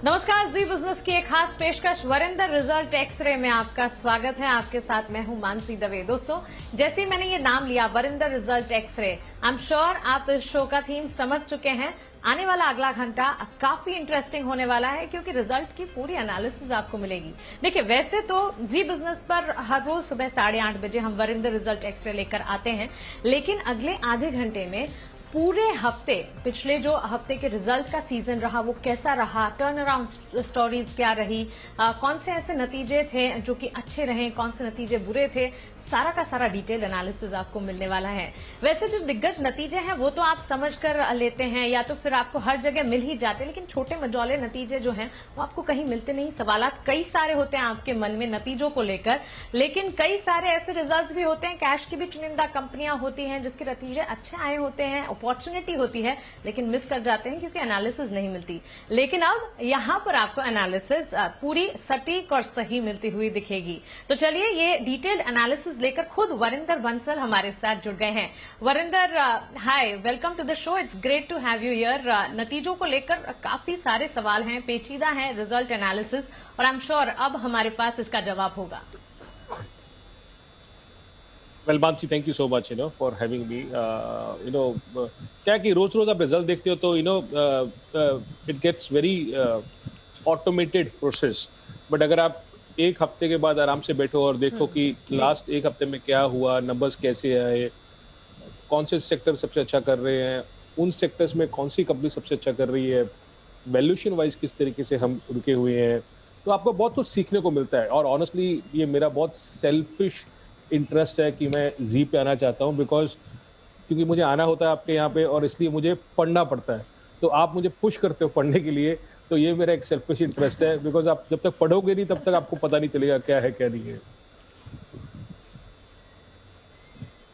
नमस्कार, जी बिजनेस की एक खास पेशकश वरिंदर रिजल्ट एक्सरे में आपका स्वागत है। आपके साथ मैं हूं मानसी दवे। दोस्तों, जैसे ही मैंने ये नाम लिया Varinder result x ray, I am sure आप इस शो का थीम समझ चुके हैं। आने वाला अगला घंटा काफी इंटरेस्टिंग होने वाला है क्योंकि रिजल्ट की पूरी एनालिसिस आपको मिलेगी। देखिए, वैसे तो जी बिजनेस पर हर रोज सुबह 8:30 बजे हम वरिंदर रिजल्ट एक्सरे लेकर आते हैं, लेकिन अगले आधे घंटे में पूरे हफ्ते, पिछले जो हफ्ते के रिजल्ट का सीजन रहा वो कैसा रहा, टर्न अराउंड स्टोरीज क्या रही, कौन से ऐसे नतीजे थे जो कि अच्छे रहे, कौन से नतीजे बुरे थे, सारा का सारा डिटेल एनालिसिस आपको मिलने वाला है। वैसे जो दिग्गज नतीजे हैं वो तो आप समझ कर लेते हैं या तो फिर आपको हर जगह मिल ही जाते हैं, लेकिन छोटे मझौले नतीजे जो हैं वो आपको कहीं मिलते नहीं। सवालात कई सारे होते हैं आपके मन में नतीजों को लेकर, लेकिन कई सारे ऐसे रिजल्ट्स भी होते हैं, कैश की भी चुनिंदा कंपनियां होती हैं जिसके नतीजे अच्छे आए होते हैं, अपॉर्चुनिटी होती है, लेकिन मिस कर जाते हैं क्योंकि एनालिसिस नहीं मिलती। लेकिन अब यहां पर आपको एनालिसिस पूरी सटीक और सही मिलती हुई दिखेगी। तो चलिए, ये डिटेल्ड एनालिसिस लेकर खुद वरिंदर बंसल हमारे साथ जुड़ गए हैं। Varinder, hi, welcome to the show, it's great to have you here. नतीजों को लेकर काफी सारे सवाल हैं, पेचीदा हैं रिजल्ट एनालिसिस, और आई एम श्योर अब हमारे पास इसका जवाब होगा। Well Mansi, thank you so much for having me. क्या कि रोज रोज आप रिजल्ट देखते हो तो it gets very automated process, but अगर आप एक हफ्ते के बाद आराम से बैठो और देखो कि लास्ट एक हफ्ते में क्या हुआ, नंबर्स कैसे आए, कौन से सेक्टर सबसे अच्छा कर रहे हैं, उन सेक्टर्स में कौन सी कंपनी सबसे अच्छा कर रही है, वैल्यूएशन वाइज किस तरीके से हम रुके हुए हैं, तो आपको बहुत कुछ सीखने को मिलता है। और ऑनेस्टली ये मेरा बहुत सेल्फिश इंटरेस्ट है कि मैं जी पे आना चाहता हूँ, बिकॉज क्योंकि मुझे आना होता है आपके यहाँ पे और इसलिए मुझे पढ़ना पड़ता है। तो आप मुझे पुश करते हो पढ़ने के लिए, तो ये मेरा एक सेल्फिश इंटरेस्ट है, बिकॉज आप जब तक पढ़ोगे नहीं तब तक आपको पता नहीं चलेगा क्या है क्या नहीं है।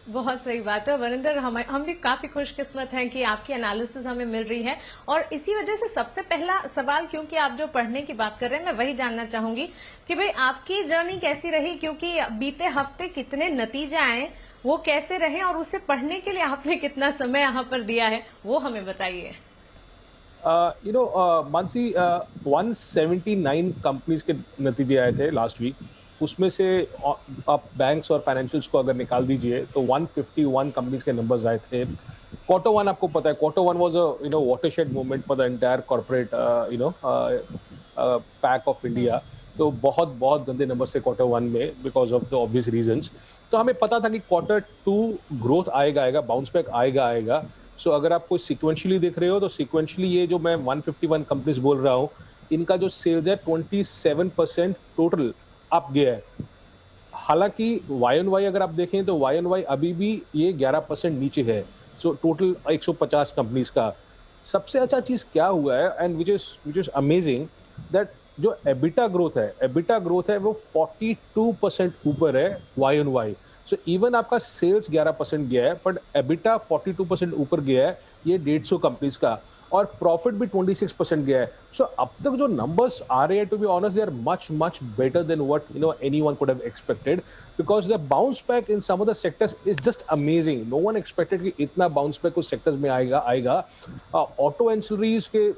बहुत सही बात है वरिंदर, हम भी काफी खुशकिस्मत हैं कि आपकी एनालिसिस हमें मिल रही है। और इसी वजह से सबसे पहला सवाल, क्योंकि आप जो पढ़ने की बात कर रहे हैं, मैं वही जानना चाहूंगी कि भाई आपकी जर्नी कैसी रही, क्योंकि बीते हफ्ते कितने नतीजे आए, वो कैसे रहे, और उसे पढ़ने के लिए आपने कितना समय यहाँ पर दिया है, वो हमें बताइए। मानसी, 179 कंपनीज के नतीजे आए थे लास्ट वीक। उसमें से आप बैंक्स और फाइनेंशियल्स को अगर निकाल दीजिए तो 151 कंपनीज के नंबर्स आए थे। क्वार्टर वन, आपको पता है, quarter one was a watershed movement for the entire corporate pack of India. तो बहुत बहुत गंदे नंबर से क्वार्टर वन में, because of the obvious reasons. तो हमें पता था कि क्वार्टर टू ग्रोथ आएगा, बाउंस बैक आएगा। सो अगर आप कोई सिक्वेंशियली देख रहे हो तो सिक्वेंशियली ये जो मैं 151 कंपनीज बोल रहा हूँ, इनका जो सेल्स है 27% टोटल अप गया है। हालांकि वाई ऑन वाई अगर आप देखें तो वाई ऑन वाई अभी भी ये 11% नीचे है। सो टोटल 150 कंपनीज का। सबसे अच्छा चीज क्या हुआ है, and which is amazing, that जो एबिटा ग्रोथ है वो 42% ऊपर है Y on Y. So even आपका सेल्स 11% गया है, बट एबिटा 42% ऊपर गया है, ये 150 कंपनीज का। और प्रॉफिट भी 26% गया है। सो अब तक जो नंबर्स आ रहे हैं, to be honest, they are much better than what anyone could have expected, because the bounce back in some of the sectors is just amazing. No one expected कि इतना बाउंस बैक कुछ sectors में आएगा। Auto ancillaries के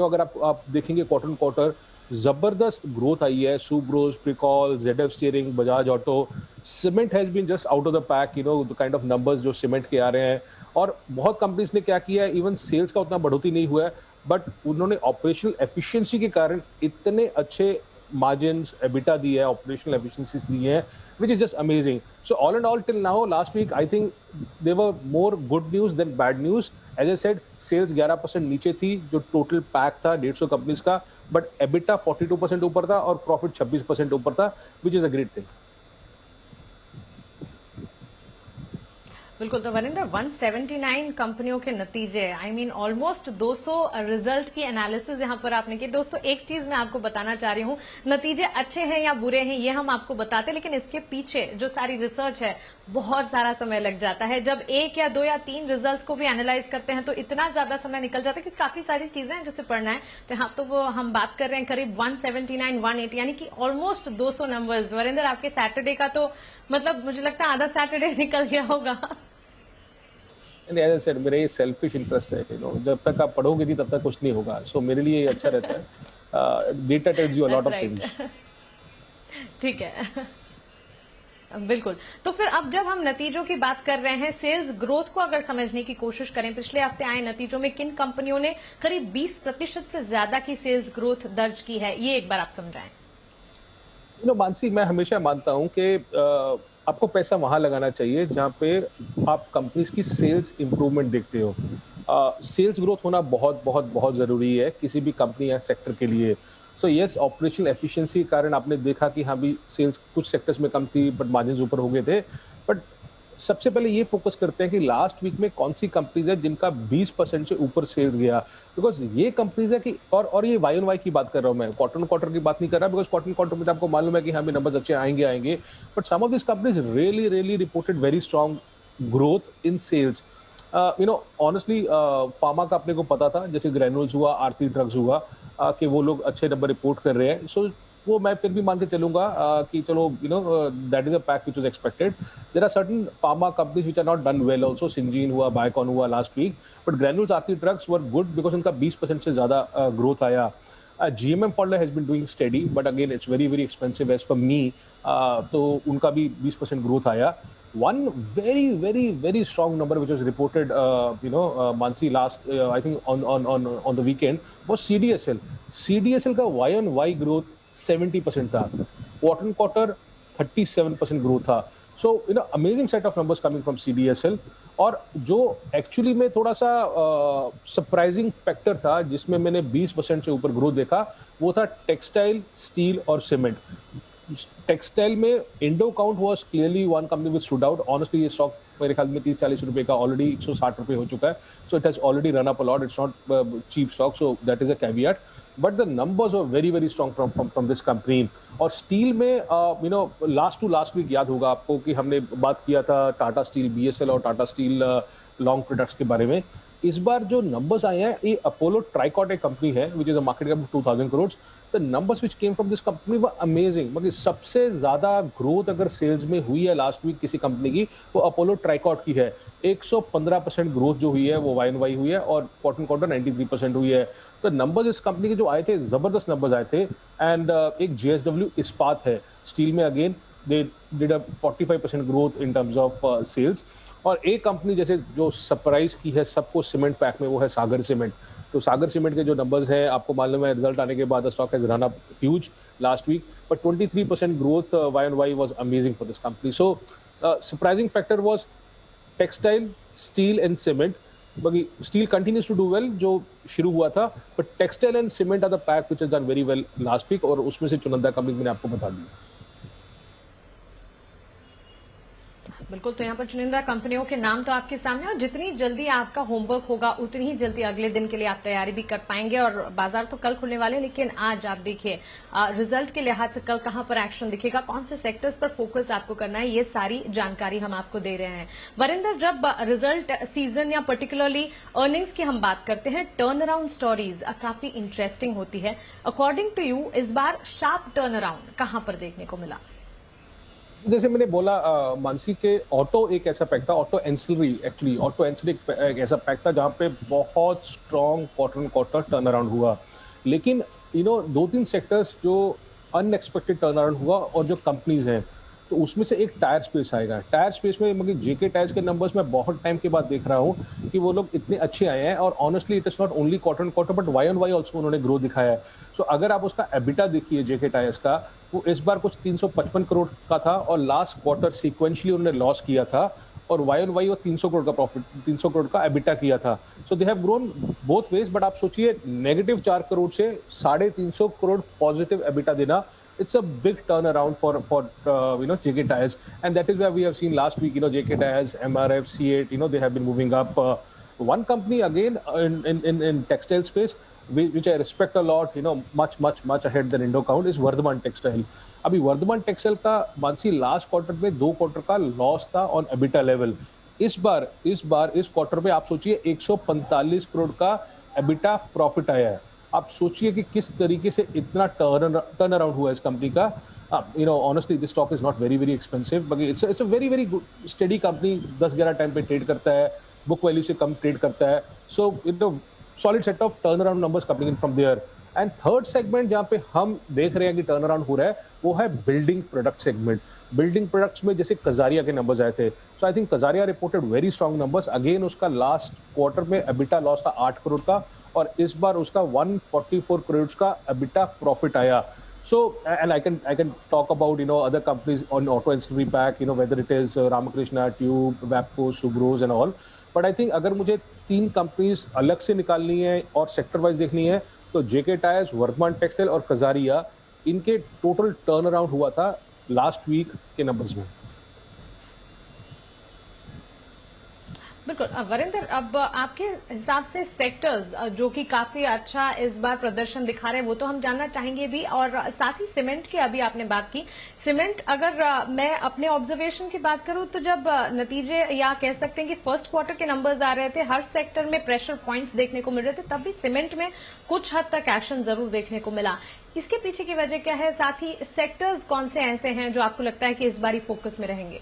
अगर आप देखेंगे quarter on quarter, जबरदस्त ग्रोथ आई है। Subros, Pricol, ZF steering, Bajaj auto. Cement has been just out of the pack, the kind of numbers जो सीमेंट के आ रहे हैं। और बहुत कंपनीज ने क्या किया है, इवन सेल्स का उतना बढ़ोतरी नहीं हुआ है, बट उन्होंने ऑपरेशनल एफिशिएंसी के कारण इतने अच्छे मार्जिन्स, एबिटा दी है, ऑपरेशनल एफिशिएंसीज दी है, which is just amazing. So all in all, till now, last week, I think there were more good news than bad news. As I said, sales 11% नीचे थी, जो total pack था 150 companies का, but EBITDA 42% ऊपर था और profit 26% ऊपर था, which is a great thing. बिल्कुल। तो वरिंदर, 179 कंपनियों के नतीजे, आई मीन ऑलमोस्ट 200 रिजल्ट की एनालिसिस यहां पर आपने की। दोस्तों, एक चीज मैं आपको बताना चाह रही हूं, नतीजे अच्छे हैं या बुरे हैं ये हम आपको बताते हैं, लेकिन इसके पीछे जो सारी रिसर्च है बहुत सारा समय लग जाता है। जब एक या दो या तीन रिजल्ट्स को भी एनालाइज करते हैं तो इतना ज्यादा समय निकल जाता है कि काफी सारी चीजें हैं जिसे पढ़ना है। तो यहाँ तो वो हम बात कर रहे हैं करीब 179, 180, यानी कि ऑलमोस्ट 200 नंबर्स। वरिंदर, आपके सैटरडे का तो मतलब मुझे लगता है आधा सैटरडे निकल गया होगा। एज आई सेड, मेरा ये सेल्फिश इंटरेस्ट है, जब तक आप पढ़ोगे नहीं तब तक कुछ नहीं होगा। सो मेरे लिए ये अच्छा रहता है। Data tells you a lot That's of right. Things. ठीक है। बिल्कुल। तो फिर अब जब हम नतीजों की बात कर रहे हैं, सेल्स ग्रोथ को अगर समझने की कोशिश करें, पिछले हफ्ते आए नतीजों में किन कंपनियों ने करीब 20% से ज्यादा की सेल्स ग्रोथ दर्ज की है, ये एक बार आप समझाएं। मानसी, मैं हमेशा मानता हूं कि आपको पैसा वहां लगाना चाहिए जहां पे आप कंपनीज की सेल्स इंप्रूवमेंट देखते हो। सेल्स ग्रोथ होना बहुत बहुत बहुत जरूरी है किसी भी कंपनी या सेक्टर के लिए। सो यस, ऑपरेशनल एफिशिएंसी के कारण आपने देखा कि हाँ भी सेल्स कुछ सेक्टर्स में कम थी बट मार्जिन ऊपर हो गए थे। बट सबसे पहले ये फोकस करते हैं कि लास्ट वीक में कौन सी कंपनीज है जिनका 20% से ऊपर सेल्स गया। बिकॉज ये कंपनीज है कि और ये वाई ऑन वाई की बात कर रहा हूं मैं, क्वार्टर क्वार्टर की बात नहीं कर रहा, बिकॉज क्वार्टर में तो आपको मालूम है कि हाँ भी नंबर्स अच्छे आएंगे आएंगे। But some of this companies really really reported very strong growth in sales. Honestly pharma का अपने को पता था, जैसे ग्रैनुल्स हुआ, आरती ड्रग्स हुआ, कि वो लोग अच्छे नंबर रिपोर्ट कर रहे हैं। सो वो मैं फिर भी मान के चलूंगा कि चलो that is a pack which was expected. There are certain pharma companies which are not done well also, Syngene हुआ, बायोकॉन हुआ last week, but Granules, Aarti drugs were good because उनका 20% से ज्यादा ग्रोथ आया। GMM Pfaudler has been doing steady, but again it's very very expensive as per me. तो उनका भी 20% growth आया। One very very very strong number which was reported, Mansi, last I think on the weekend was CDSL. CDSL का Y on Y growth 70% था, quarter quarter 37% growth था। So amazing set of numbers coming from CDSL। और जो actually में थोड़ा सा surprising factor था जिसमें मैंने 20% से ऊपर ग्रोथ देखा, वो था टेक्सटाइल, स्टील और सीमेंट। टेक्सटाइल में Indo count was clearly one company which stood out. Honestly ये स्टॉक मेरे ख्याल में 30-40 रुपए का ऑलरेडी 160 रुपए हो चुका है। So it has already run up a lot, it's not cheap stock, so that is a caveat. But the numbers were very very strong from this company. और स्टील में लास्ट वीक याद होगा आपको कि हमने बात किया था टाटा स्टील, BSL और टाटा स्टील लॉन्ग प्रोडक्ट्स के बारे में। इस बार जो नंबर्स आए हैं, ये अपोलो ट्राइकॉट एक कंपनी है which is a market cap of 2000 crore. The numbers which came from this company were amazing. मतलब सबसे ज्यादा ग्रोथ अगर सेल्स में हुई है लास्ट वीक किसी कंपनी की, वो अपोलो ट्राइकॉट की है। 115% ग्रोथ जो हुई है वो वाई एन वाई हुई है, और क्वार्टर क्वार्टर 93% हुई है। तो नंबर्स इस कंपनी के जो आए थे, जबरदस्त नंबर्स आए थे। एंड एक JSW इस्पात है स्टील में, again they did a 45% growth in terms of sales. और एक कंपनी जैसे जो सरप्राइज की है सबको सीमेंट पैक में, वो है सागर सीमेंट। तो सागर सीमेंट के जो नंबर्स हैं, आपको मालूम है रिजल्ट आने के बाद stock has run up huge last week, but 23% growth Y on Y was amazing for this company. So surprising factor was textile, steel and cement. बाकी steel continues to do well जो शुरू हुआ था, but textile and cement are the pack which has done very well last week, और उसमें से चुनिंदा company मैंने आपको बता दी। बिल्कुल, तो यहाँ पर चुनिंदा कंपनियों के नाम तो आपके सामने, और जितनी जल्दी आपका होमवर्क होगा उतनी ही जल्दी अगले दिन के लिए आप तैयारी भी कर पाएंगे। और बाजार तो कल खुलने वाले, लेकिन आज आप देखिए रिजल्ट के लिहाज से कल कहां पर एक्शन दिखेगा, कौन से सेक्टर्स पर फोकस आपको करना है, ये सारी जानकारी हम आपको दे रहे हैं। वरिंदर, जब रिजल्ट सीजन या पर्टिकुलरली अर्निंग्स की हम बात करते हैं, टर्न अराउंड स्टोरीज काफी इंटरेस्टिंग होती है। अकॉर्डिंग टू यू इस बार शार्प टर्न अराउंड कहां पर देखने को मिला? जैसे मैंने बोला मानसी के ऑटो एक ऐसा पैक था, auto ancillary, actually auto ancillary एक ऐसा पैक था जहां पे बहुत strong quarter quarter turn around हुआ। लेकिन 2-3 सेक्टर्स जो अनएक्सपेक्टेड टर्न अराउंड हुआ, और जो कंपनीज हैं, तो उसमें से एक टायर स्पेस आएगा। टायर स्पेस में मतलब JK टायर्स के नंबर्स मैं बहुत टाइम के बाद देख रहा हूँ कि वो लोग इतने अच्छे आए हैं, और honestly it is not only quarter quarter but Y on Y also उन्होंने ग्रोथ दिखाया है। सो अगर आप उसका एबिटा देखिए JK टायर्स का, वो इस बार कुछ 355 करोड़ का था, और लास्ट क्वार्टर सीक्वेंशियली उन्होंने लॉस किया था, और वाई ऑन वाई वो 300 करोड़ का प्रॉफिट, 300 करोड़ का एबिटा किया था। So they have grown both ways. But आप सोचिए -4 करोड़ से 350 करोड़ पॉजिटिव एबिटा देना, it's a big turnaround for JK Tyres, and that is where we have seen last week, JK Tyres, MRF, C8, they have been moving up. One company again in textile space which I respect a lot, much ahead than Indocount, is Vardhman Textile. अभी Varthaman textile का Mansi last quarter में 2 quarter का loss था on EBITDA level. इस quarter में आप सोचिए 145 करोड़ का एबिटा प्रॉफिट आया है। आप सोचिए कि किस तरीके से इतना टर्न अराउंड हुआ इस कंपनी का। Honestly this stock is not very very expensive, but it's a very very good study company. 10-11 time पे ट्रेड करता है, बुक वैल्यू से कम ट्रेड करता है। So solid set of turn around numbers coming in from there. And third segment जहाँ पे हम देख रहे हैं कि टर्न अराउंड हो रहा है वो है building product segment. Building products में जैसे कजारिया के नंबर्स आए थे, so I think Kajaria reported very strong numbers. Again उसका लास्ट क्वार्टर में एबिटा लॉस था 8 करोड़ का, और इस बार उसका 144 करोड़ का एबिटा प्रॉफिट आया। So, and I can talk about other companies on auto ancillary pack, whether it is Ramakrishna Tube, Wapco, Subros and all. But I think अगर मुझे 3 कंपनीज अलग से निकालनी है और सेक्टर वाइज देखनी है तो जेके टायर्स, वर्धमान टेक्सटाइल और कजारिया, इनके टोटल टर्न अराउंड हुआ था लास्ट वीक के नंबर्स में। बिल्कुल वरिंदर, अब आपके हिसाब से सेक्टर्स जो कि काफी अच्छा इस बार प्रदर्शन दिखा रहे हैं वो तो हम जानना चाहेंगे भी, और साथ ही सीमेंट की अभी आपने बात की। सीमेंट अगर मैं अपने ऑब्जर्वेशन की बात करूं तो जब नतीजे या कह सकते हैं कि फर्स्ट क्वार्टर के नंबर्स आ रहे थे, हर सेक्टर में प्रेशर पॉइंट्स देखने को मिल रहे थे, तब भी सीमेंट में कुछ हद तक एक्शन जरूर देखने को मिला। इसके पीछे की वजह क्या है? साथ ही सेक्टर्स कौन से ऐसे हैं जो आपको लगता है कि इस बार फोकस में रहेंगे?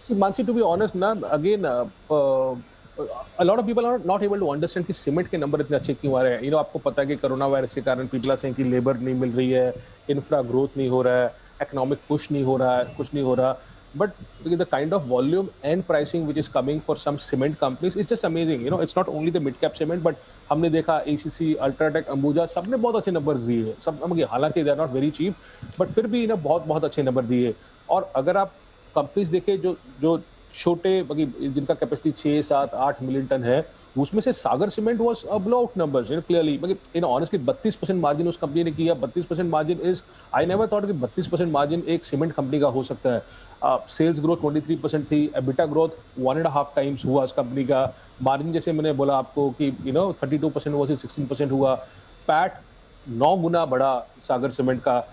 See, Mansi, to be honest, ना again, a lot of people are not able to understand कि सीमेंट के नंबर इतने अच्छे क्यों आ रहे हैं। आपको पता है कि कोरोना वायरस के कारण पीपल आर सेइंग कि लेबर नहीं मिल रही है, इंफ्रा ग्रोथ नहीं हो रहा है, इकोनॉमिक पुश नहीं हो रहा है, कुछ नहीं हो रहा। But the kind of volume and pricing which is coming for some cement companies is just amazing. It's not only the mid cap cement, but हमने देखा एसीसी, अल्ट्राटेक, अंबुजा, सबने बहुत अच्छे नंबर दिए सब। हालांकि they are not very cheap, but फिर भी बहुत बहुत अच्छे नंबर दिए। और अगर आप कंपनीज देखे जो छोटे जिनका कैपेसिटी 6, 7, 8 मिलियन टन है, उसमें से Sagar cement was a blowout numbers clearly. Honestly 32% margin उस कंपनी ने किया। 32% margin is, I never thought कि 32% मार्जिन एक सीमेंट कंपनी का हो सकता है। सेल्स ग्रोथ 23% थी, एबिटा ग्रोथ 1.5 टाइम्स हुआ उस कंपनी का। मार्जिन जैसे मैंने बोला आपको कि 32% वर्सेस 16% हुआ। पैट 9 गुना बढ़ा सागर सीमेंट का।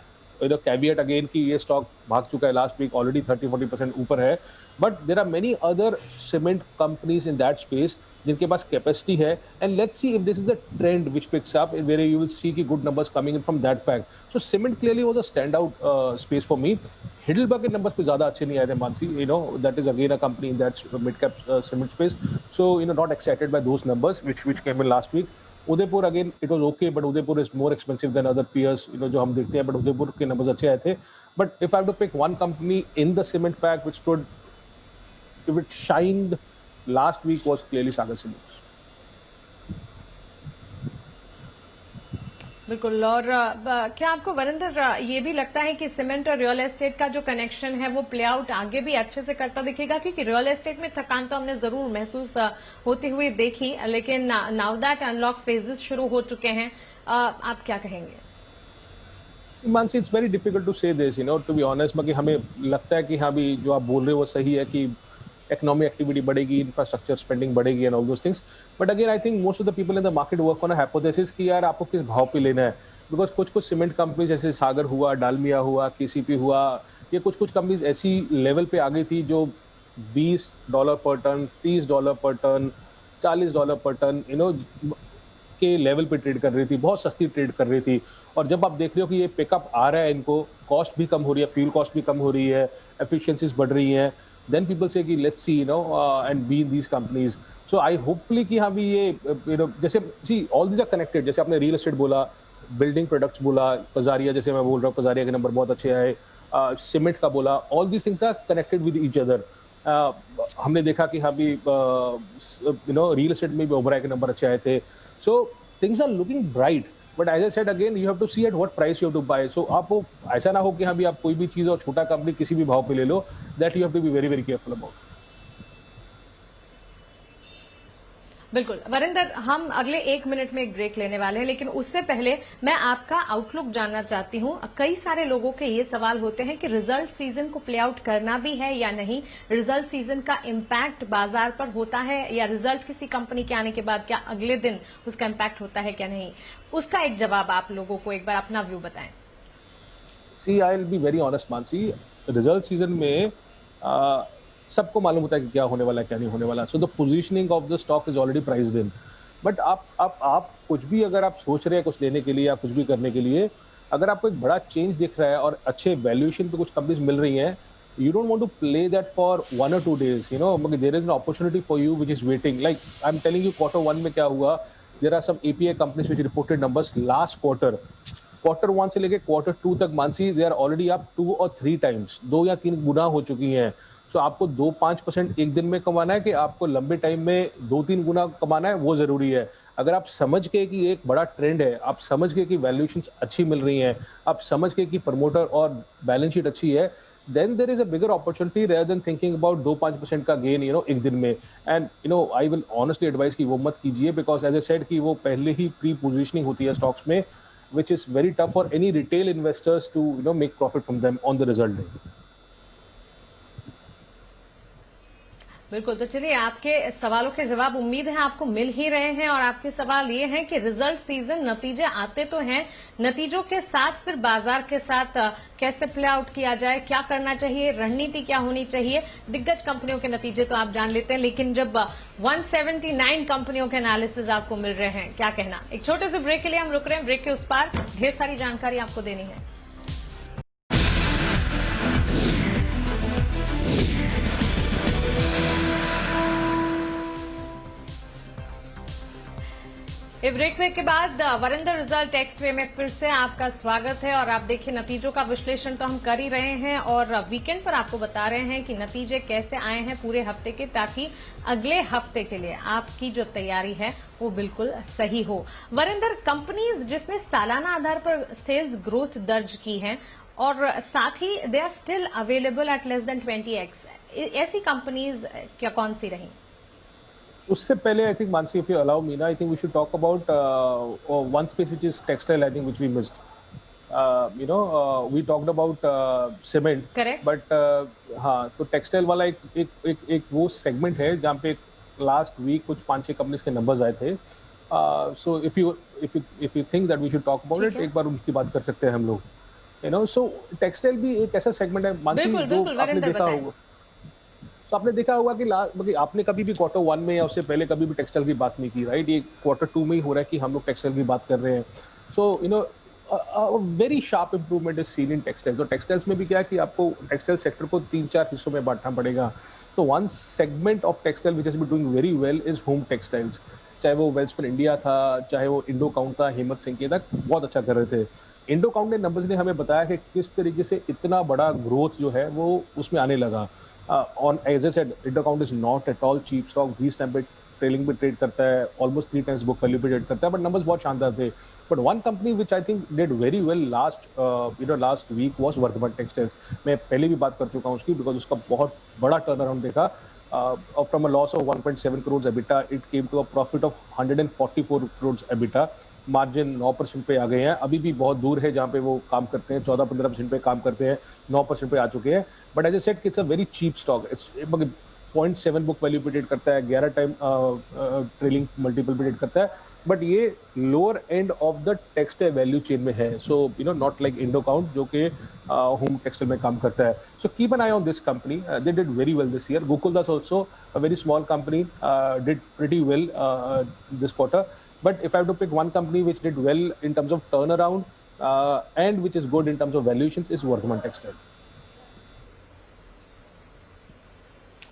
कैविएट अगेन कि ये स्टॉक भाग चुका है लास्ट वीक, ऑलरेडी 30-40% ऊपर है। But there are many other cement companies in that space जिनके पास कैपेसिटी है, and let's see if this is a trend which picks up where you will see की good numbers coming in from that pack. So cement clearly was a standout space for me. Heidelberg के numbers पे ज्यादा अच्छे नहीं आए थे Mansi, that is again a company in that mid cap cement space. So not excited by those numbers which came in last week. Udaipur again it was okay, but Udaipur is more expensive than other peers जो हम देखते हैं, but Udaipur के numbers अच्छे आए थे। But if I have to pick one company in the cement pack which stood, if it shined last week, was clearly Sagar Cements. बिल्कुल। और क्या आपको वरिंदर ये भी लगता है कि सीमेंट और रियल एस्टेट का जो कनेक्शन है वो प्ले आउट आगे भी अच्छे से करता दिखेगा? क्योंकि रियल एस्टेट में थकान तो हमने जरूर महसूस होती हुई देखी, लेकिन नाउ दैट अनलॉक फेजेस शुरू हो चुके हैं, आप क्या कहेंगे? Mansi, it's very difficult to say this, to be honest. बाकी हमें लगता है कि हाँ भी जो आप बोल रहे हो वो सही है कि इकोनॉमिक एक्टिविटी बढ़ेगी, इंफ्रास्ट्रक्चर स्पेंडिंग बढ़ेगी and all those things. But again I think most of the people in the market work on a hypothesis कि यार आपको किस भाव पे लेना है। बिकॉज कुछ सीमेंट कंपनी जैसे सागर हुआ, डालमिया हुआ, केसीपी हुआ, ये कुछ कंपनीज ऐसी लेवल पे आ गई थी जो $20 पर टन, $30 पर टन, $40 पर टन के लेवल पे ट्रेड कर रही थी, बहुत सस्ती ट्रेड कर रही थी। और जब आप देख रहे हो कि ये पिकअप आ रहा है, इनको कॉस्ट भी कम हो रही है, फ्यूल कॉस्ट भी कम हो रही है, एफिशिएंसीज बढ़ रही हैं, then people say कि let's see and be in these companies. So I hopefully कि हाँ भी ये जैसे see all these are connected। जैसे आपने रियल एस्टेट बोला, बिल्डिंग प्रोडक्ट्स बोला, कजारिया जैसे मैं बोल रहा हूँ, कजारिया के नंबर बहुत अच्छे आए, सीमेंट का बोला, all these things are connected with each other. हमने देखा कि हाँ भी रियल एस्टेट में भी ओबराय के नंबर अच्छे आए थे। So things are looking bright, but as I said again you have to see at what price you have to buy. So आपको ऐसा ना हो कि हाँ भी आप कोई भी चीज और छोटा कंपनी किसी भी भाव पे ले लो, that you have to be very very careful about. बिल्कुल वरिंदर, हम अगले 1 मिनट में एक ब्रेक लेने वाले हैं, लेकिन उससे पहले मैं आपका आउटलुक जानना चाहती हूं। कई सारे लोगों के ये सवाल होते हैं कि रिजल्ट सीजन को प्ले आउट करना भी है या नहीं, रिजल्ट सीजन का इम्पैक्ट बाजार पर होता है, या रिजल्ट किसी कंपनी के आने के बाद क्या अगले दिन उसका इम्पैक्ट होता है क्या नहीं, उसका एक जवाब आप लोगों को एक बार अपना व्यू बताएं। See I will be very honest Mansi, result season में सबको मालूम होता है कि क्या होने वाला है, क्या नहीं होने वाला। So the positioning of the stock is already priced in. But आप कुछ भी अगर आप सोच रहे हैं कुछ लेने के लिए या कुछ भी करने के लिए, अगर आपको एक बड़ा चेंज दिख रहा है और अच्छे वैल्यूएशन पे कुछ कंपनीज मिल रही हैं, you don't want to play that for 1 or 2 days, there is an opportunity for you which is waiting. Like I'm telling you, Q1 में क्या हुआ, there are some API companies which reported numbers last quarter 1 से लेके quarter 2 तक, Mansi they are already up 2 और 3 times, 2 या 3 गुना हो चुकी हैं। सो आपको 2-5% एक दिन में कमाना है कि आपको लंबे टाइम में 2-3 गुना कमाना है, वो जरूरी है। अगर आप समझ के कि एक बड़ा ट्रेंड है, आप समझ के कि वैल्यूएशंस अच्छी मिल रही हैं, आप समझ के कि प्रमोटर और बैलेंस शीट अच्छी है, then there is a bigger opportunity rather than thinking about 2-5% का गेन एक दिन में। And I will honestly advice कि वो मत कीजिए, बिकॉज एज ए सेड कि वो पहले ही प्री पोजिशनिंग होती है स्टॉक्स में, which is very tough for any retail investors to make profit from them on the result day. बिल्कुल, तो चलिए आपके सवालों के जवाब उम्मीद है आपको मिल ही रहे हैं। और आपके सवाल ये हैं कि रिजल्ट सीजन, नतीजे आते तो हैं, नतीजों के साथ फिर बाजार के साथ कैसे प्ले आउट किया जाए, क्या करना चाहिए, रणनीति क्या होनी चाहिए। दिग्गज कंपनियों के नतीजे तो आप जान लेते हैं, लेकिन जब 179 कंपनियों के एनालिसिस आपको मिल रहे हैं, क्या कहना। एक छोटे से ब्रेक के लिए हम रुक रहे हैं, ब्रेक के उस पार ढेर सारी जानकारी आपको देनी है। ब्रेक के बाद वरिंदर रिजल्ट एक्सरे में फिर से आपका स्वागत है। और आप देखिए, नतीजों का विश्लेषण तो हम कर ही रहे हैं और वीकेंड पर आपको बता रहे हैं कि नतीजे कैसे आए हैं पूरे हफ्ते के, ताकि अगले हफ्ते के लिए आपकी जो तैयारी है वो बिल्कुल सही हो। वरिंदर, कंपनीज जिसने सालाना आधार पर सेल्स ग्रोथ दर्ज की है और साथ ही they are still available at less than 20x, ऐसी कंपनीज क्या कौन सी रही? उससे पहले I think, Mansi, if you allow me ना, I think we should talk about one space which is textile, I think which we missed. We talked about cement, but हाँ, तो टेक्सटाइल वाला एक वो सेगमेंट है जहाँ पे लास्ट वीक कुछ 5-6 कंपनीज के नंबर्स आए थे। So if you think that we should talk about it, एक बार उनकी बात कर सकते हैं हम लोग। सो टेक्सटाइल भी एक ऐसा सेगमेंट है, मानसी, जो आपने देखा होगा। तो आपने देखा होगा कि आपने कभी भी क्वार्टर 1 में या उससे पहले कभी भी टेक्सटाइल की बात नहीं की, राइट? ये क्वार्टर 2 में ही हो रहा है कि हम लोग टेक्सटाइल की बात कर रहे हैं। So very sharp improvement is seen in textile. तो टेक्सटाइल्स में भी क्या है कि आपको टेक्सटाइल सेक्टर को 3-4 हिस्सों में बांटना पड़ेगा। तो one segment of textile which is be doing very well is home textiles. चाहे वो वेल्सपन इंडिया था, चाहे वो इंडो काउंट था, हिम्मत सिंह के तक बहुत अच्छा कर रहे थे। इंडो काउंट ने नंबर्स ने हमें बताया कि किस तरीके से इतना बड़ा ग्रोथ जो है वो उसमें आने लगा। On as I said, Indo Count is not at all cheap stock. 20 time पे ट्रेलिंग पे ट्रेड करता है, ऑलमोस्ट 3 टाइम्स बुक वैल्यू पे ट्रेड करता है, बट नंबर्स बहुत शानदार थे। But one company which I think did very well last week was Vardhman textiles. मैं पहले भी बात कर चुका हूँ उसकी, बिकॉज उसका बहुत बड़ा टर्न अराउंड देखा। From a loss of 1.7 crore EBITDA, it came to a profit of 144 crore EBITDA. Margin 9% पे आ गए हैं, अभी भी बहुत दूर है जहाँ पे वो काम करते हैं, 14-15% पे काम करते हैं, 9% पे आ चुके हैं। But as I said, it's a very cheap stock. It's 0.7 book value पे ट्रेड करता है, 11 टाइम ट्रेलिंग मल्टीपल पे ट्रेड करता है, बट ये lower end of the textile value chain में है। So not like Indo count जो कि होम टेक्सटाइल में काम करता है। So keep an eye on this company, they did very well this year. Gokaldas also a very small company, did pretty well this quarter. But if I have to pick one company which did well in terms of turnaround and which is good in terms of valuations, is Vardhman Textile.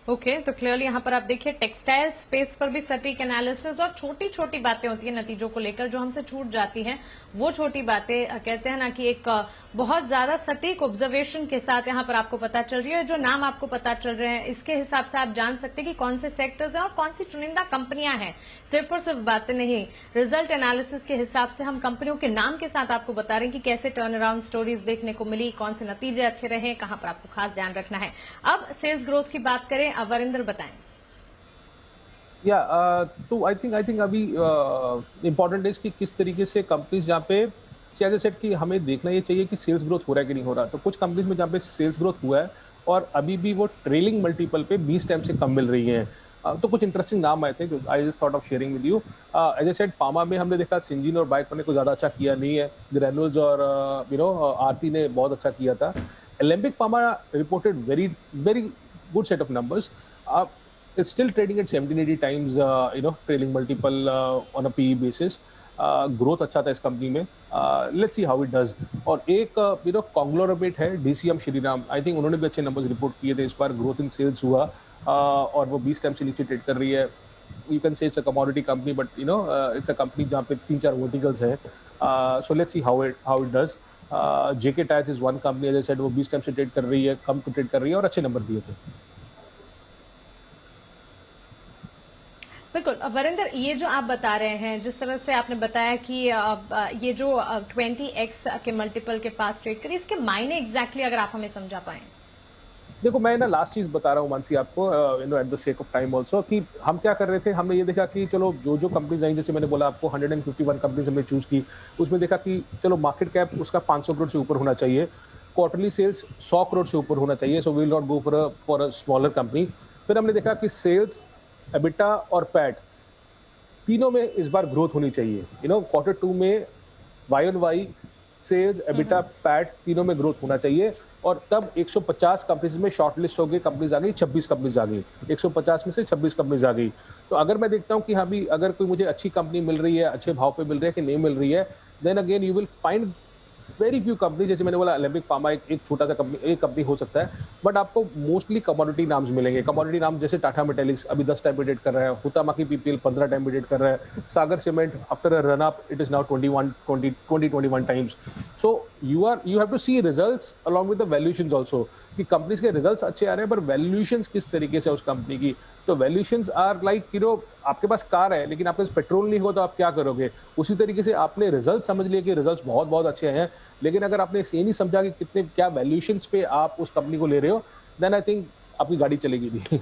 Okay, तो clearly यहाँ पर आप देखिए textile space पर भी सटीक analysis और छोटी छोटी बातें होती है नतीजों को लेकर जो हमसे छूट जाती हैं, वो छोटी बातें कहते हैं ना कि एक बहुत ज्यादा सटीक ऑब्जर्वेशन के साथ यहाँ पर आपको पता चल रही है। जो नाम आपको पता चल रहे हैं इसके हिसाब से आप जान सकते हैं कि कौन से सेक्टर्स हैं और कौन सी चुनिंदा कंपनियां हैं। सिर्फ और सिर्फ बातें नहीं, रिजल्ट एनालिसिस के हिसाब से हम कंपनियों के नाम के साथ आपको बता रहे हैं कि कैसे टर्न अराउंड स्टोरीज देखने को मिली, कौन से नतीजे अच्छे रहे, कहां पर आपको खास ध्यान रखना है। अब सेल्स ग्रोथ की बात करें, वरिंदर बताएं। तो आई थिंक अभी इम्पोर्टेंट है कि किस तरीके से कंपनीज जहाँ पे जैसे सेट कि हमें देखना ये चाहिए कि सेल्स ग्रोथ हो रहा है कि नहीं हो रहा। तो कुछ कंपनीज में जहाँ पे सेल्स ग्रोथ हुआ है और अभी भी वो ट्रेलिंग मल्टीपल पे 20 टाइम से कम मिल रही हैं, तो कुछ इंटरेस्टिंग नाम आए थे जो I just thought of sharing with you. As I said, pharma में हमने देखा सिंजीन और बाइक ने को ज़्यादा अच्छा किया नहीं है, ग्रैनुल्स और आरती ने बहुत अच्छा किया था। Alembic pharma reported very very good set of numbers. It's still trading at 17-80 times trailing multiple on a PE basis. Growth अच्छा था इस कंपनी में। Let's see how it does. और एक कॉन्ग्लोमरेट है DCM श्रीराम, आई थिंक उन्होंने भी अच्छे नंबर्स रिपोर्ट किए थे इस बार। ग्रोथ इन सेल्स हुआ और वो 20 टाइम से नीचे ट्रेड कर रही है। you can say it's a commodity company, but you know it's a company जहाँ पे 3-4 verticals है. So let's see how it does. JK Tyres is one company, as I said, वो 20 टाइम से ट्रेड कर रही है, कम टू ट्रेड कर रही है और अच्छे नंबर दिए थे. बिल्कुल वरिंदर, ये जो आप बता रहे हैं, जिस तरह से आपने बताया कि ये जो 20x के मल्टीपल के पास ट्रेड करी, इसके मायने एग्जैक्टली अगर आप हमें समझा पाए. देखो मैं ना लास्ट चीज बता रहा हूँ मानसी आपको, you know at the sake of time also, कि हम क्या कर रहे थे, हमने ये देखा कि चलो जो कंपनीज आई, जैसे मैंने बोला आपको 151 कंपनीज हमने चूज की, उसमें देखा कि चलो मार्केट कैप उसका 500 करोड़ से ऊपर होना चाहिए, क्वार्टरली सेल्स 100 करोड़ से ऊपर होना चाहिए, so we will not go for a smaller company. फिर हमने देखा कि सेल्स, एबिटा और पैट तीनों में इस बार ग्रोथ होनी चाहिए. यू नो क्वार्टर 2 में YoY सेल्स, एबिटा, पैट तीनों में ग्रोथ होना चाहिए. और तब 150 कंपनीज में शॉर्टलिस्ट हो गई, कंपनीज आ गई, 26 कंपनीज आ गई, 150 में से 26 कंपनीज आ गई. तो अगर मैं देखता हूँ कि हाँ भी अगर कोई मुझे अच्छी कंपनी मिल रही है, अच्छे भाव पे मिल रही है कि नहीं मिल रही है, then again you will find very few company. जैसे मैंने बोला एलेंबिक फार्मा एक छोटा सा कंपनी हो सकता है, बट आपको मोस्टली कमोडिटी नाम्स मिलेंगे. कमोडिटी नाम जैसे टाटा मेटेलिक्स अभी 10 टाइम ट्रेड कर रहा है, हुतामाकी PPL 15 टाइम ट्रेड कर रहा है, Sagar cement after a run up it is now 21 times. So you have to see results along with the valuations also, कि कंपनीज के रिजल्ट्स अच्छे आ रहे हैं, पर वैल्यूएशंस किस तरीके से उस कंपनी की. तो valuations are like you know, आपके पास कार है लेकिन आपके पास पेट्रोल नहीं हो तो आप क्या करोगे. उसी तरीके से आपने रिजल्ट समझ लिए कि रिजल्ट्स बहुत बहुत अच्छे हैं, लेकिन अगर आपने ये नहीं समझा कि कितने क्या वैल्यूएशंस पे आप उस कंपनी को ले रहे हो, देन आई थिंक आपकी गाड़ी चलेगी नहीं.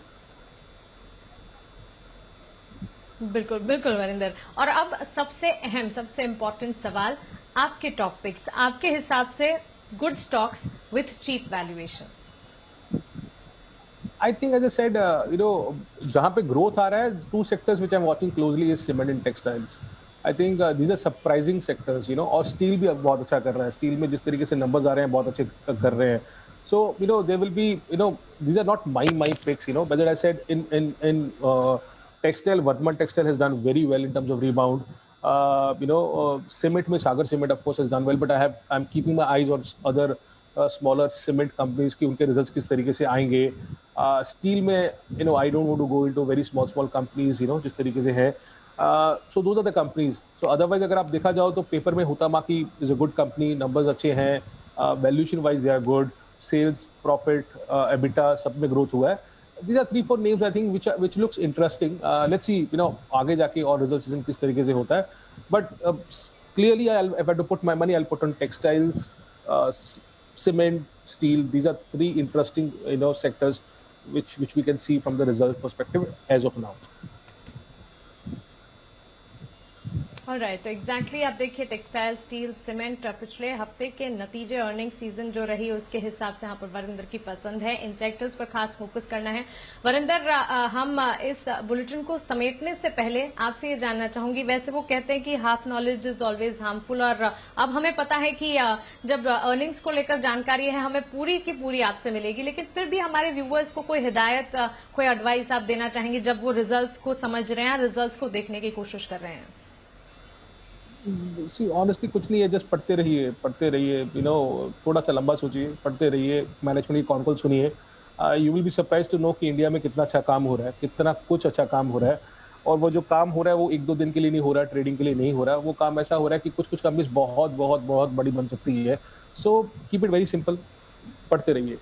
बिल्कुल बिल्कुल वरिंदर. और अब सबसे अहम, सबसे इम्पोर्टेंट सवाल, आपके टॉपिक्स, आपके हिसाब से good stocks with cheap valuation. I think as I said, you know, जहाँ पे growth आ रहा है, two sectors which I'm watching closely is cement and textiles. I think these are surprising sectors, you know, और steel भी अब बहुत अच्छा कर रहा है. Steel में जिस तरीके से numbers आ रहे हैं बहुत अच्छे कर रहे हैं. So you know there will be, you know, these are not my picks, you know, but I said in textile, Vardhman Textile has done very well in terms of rebound. You know, cement में Sagar Cement of course has done well, but I'm keeping my eyes on other smaller cement companies की, उनके results किस तरीके से आएंगे. Steel में you know I don't want to go into very small companies, you know, जिस तरीके से है. So those are the companies. So otherwise अगर आप देखा जाओ तो पेपर में Huhtamaki is a good company, numbers अच्छे हैं, valuation wise they are good, sales, profit, EBITDA सब में ग्रोथ हुआ है. These are 3-4 names I think which looks interesting. Let's see, you know, आगे जाके और रिजल्ट सीजन किस तरीके से होता है. But clearly if I had to put my money, I'll put on textiles, cement, steel. These are 3 interesting, you know, sectors which we can see from the result perspective as of now. Alright, तो exactly आप देखिए textile, steel, cement, पिछले हफ्ते के नतीजे, earning season जो रही उसके हिसाब से यहाँ पर वरिंदर की पसंद है. इन सेक्टर्स पर खास फोकस करना है. वरिंदर, हम इस बुलेटिन को समेटने से पहले आपसे ये जानना चाहूंगी, वैसे वो कहते हैं कि half knowledge is always harmful, और अब हमें पता है कि जब अर्निंग्स को लेकर जानकारी है हमें पूरी की पूरी आपसे मिलेगी, लेकिन फिर भी हमारे व्यूअर्स को कोई हिदायत, कोई एडवाइस आप देना चाहेंगे जब वो रिजल्ट्स को समझ रहे हैं, रिजल्ट्स को देखने की कोशिश कर रहे हैं. सी ऑनेस्टली कुछ नहीं है, जस्ट पढ़ते रहिए, यू नो, थोड़ा सा लंबा सोचिए, पढ़ते रहिए, मैनेजमेंट की कॉन कॉल सुनिए. You will be surprise to know कि इंडिया में कितना अच्छा काम हो रहा है, कितना कुछ अच्छा काम हो रहा है. और वो जो काम हो रहा है वो 1-2 दिन के लिए नहीं हो रहा है, ट्रेडिंग के लिए नहीं हो रहा है. वो काम ऐसा हो रहा है कि कुछ कंपनीज बहुत बहुत बहुत बड़ी बन सकती है. So keep it very simple, पढ़ते रहिए.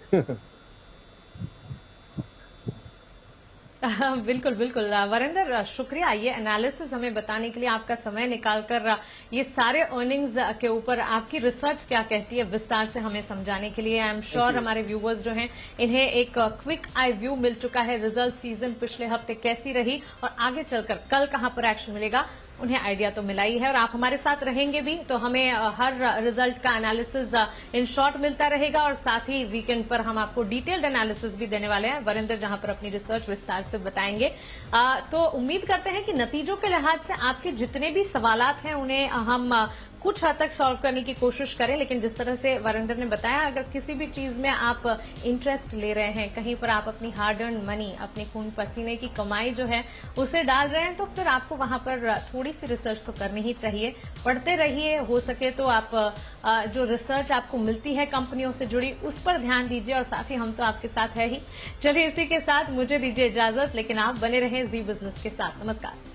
बिल्कुल बिल्कुल वरिंदर, शुक्रिया ये एनालिसिस हमें बताने के लिए, आपका समय निकालकर ये सारे अर्निंग्स के ऊपर आपकी रिसर्च क्या कहती है विस्तार से हमें समझाने के लिए. आई एम श्योर हमारे व्यूवर्स जो हैं इन्हें एक क्विक आई व्यू मिल चुका है. रिजल्ट सीजन पिछले हफ्ते कैसी रही और आगे चलकर कल कहां पर एक्शन मिलेगा, उन्हें आइडिया तो मिला ही है. और आप हमारे साथ रहेंगे भी तो हमें हर रिजल्ट का एनालिसिस इन शॉर्ट मिलता रहेगा, और साथ ही वीकेंड पर हम आपको डिटेल्ड एनालिसिस भी देने वाले हैं वरिंदर, जहां पर अपनी रिसर्च विस्तार से बताएंगे. तो उम्मीद करते हैं कि नतीजों के लिहाज से आपके जितने भी सवालात हैं उन्हें हम कुछ हद तक सॉल्व करने की कोशिश करें। लेकिन जिस तरह से वरिंदर ने बताया, अगर किसी भी चीज में आप इंटरेस्ट ले रहे हैं, कहीं पर आप अपनी हार्ड अर्न मनी, अपनी खून पसीने की कमाई जो है उसे डाल रहे हैं, तो फिर आपको वहां पर थोड़ी सी रिसर्च तो करनी ही चाहिए। पढ़ते रहिए, हो सके तो आप जो रिसर्च आपको मिलती है कंपनियों से जुड़ी, उस पर ध्यान दीजिए। और साथ ही हम तो आपके साथ है ही। चलिए इसी के साथ मुझे दीजिए इजाजत, लेकिन आप बने रहें जी बिजनेस के साथ। नमस्कार।